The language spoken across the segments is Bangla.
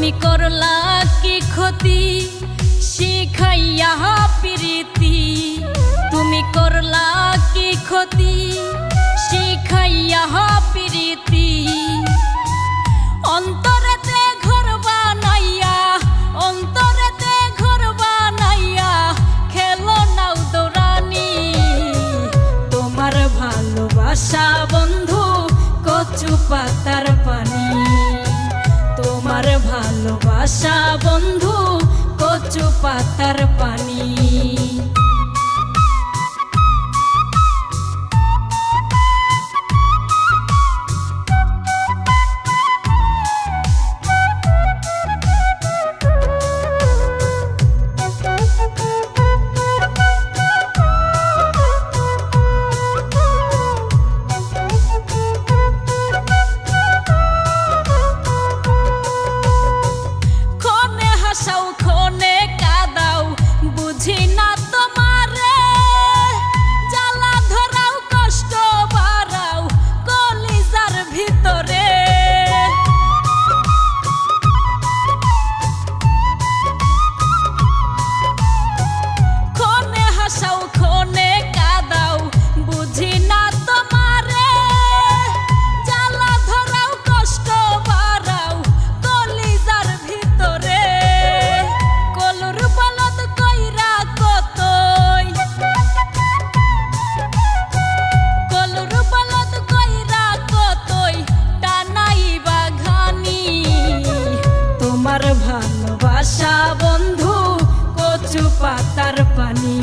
তুমি করলা কি ক্ষতি শিখাইয়া প্রীতি, তুমি করলা কি ক্ষতি শিখাইয়া প্রীতি। অন্তরেতে ঘর বানাইয়া, অন্তরেতে ঘর বানাইয়া খেলো নাও দৌড়ানি। তোমার ভালোবাসা বন্ধু কচু পাতার পানি, তোমার ভালোবাসা বন্ধু কচু পাতার পানি। ভালোবাসা বন্ধু কচু পাতার পানি,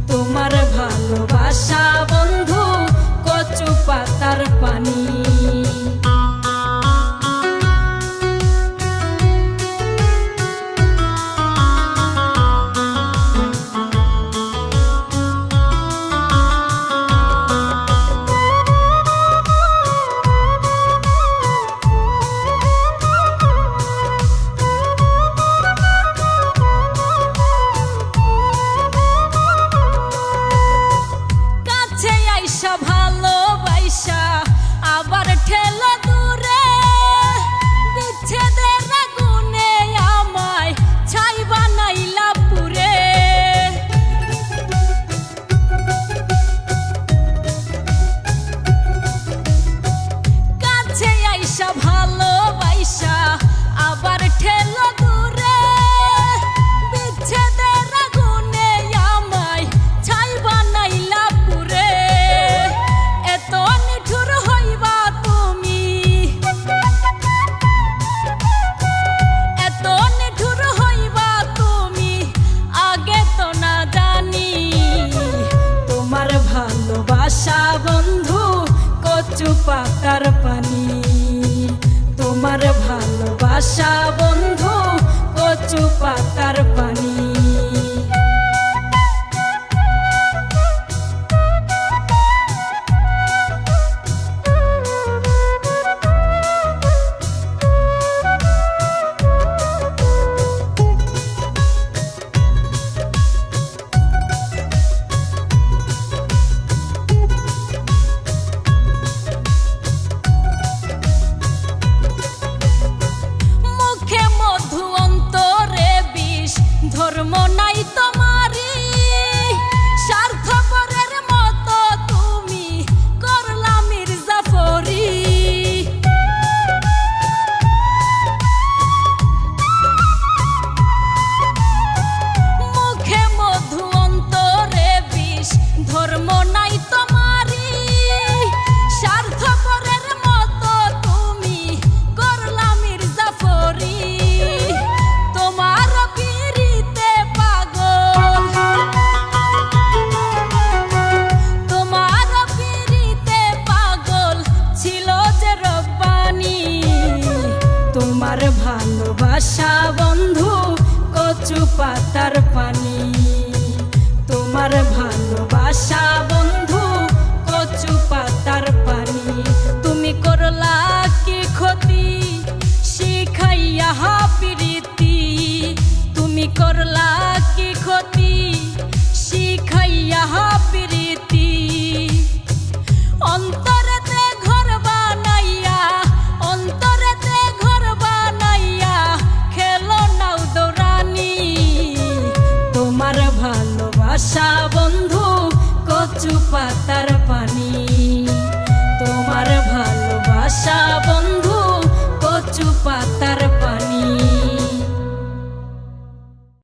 তোমার ভালোবাসা বন্ধু কচু পাতার পানি। ভালোবাসা আবার ঠেলা দূরে, বিচ্ছেদের আগুনে আমায় ছাই বানাইলা পুরে। কাছে আইসা ভালোবাসা আবার ঠেলা দূরে, বিচ্ছেদের আগুনে আমায় ছাই বানাইলা পুরে। এত নিঠুর হইবা তুমি, এত নিঠুর হইবা তুমি আগে তো না জানি। তোমার ভালোবাসা বন্ধু কচু পাতার পানি, তোমার ভালোবাসা বন্ধু কচু পাতার পানি। ধর্ম নাই তোমারি, স্বার্থপরের মতো তুমি করলা মির্জাফরি। মুখে মধু অন্তরে বিষ, ধর্ম নাই তোমারি, স্বার্থপরের মতো তুমি করলা মির্জাফরি। তোমার তোমার ভালোবাসা বন্ধু কচু পাতার পানি, তোমার ভালোবাসা বন্ধু কচু পাতার পানি। তুমি করলা কি ক্ষতি শিখাইয়া প্রীতি, তুমি করলা কি ক্ষতি শিখাইয়া প্রীতি। অন্তরেতে ঘর বানাইয়া, অন্তরেতে ঘর বানাইয়া পাতার পানি।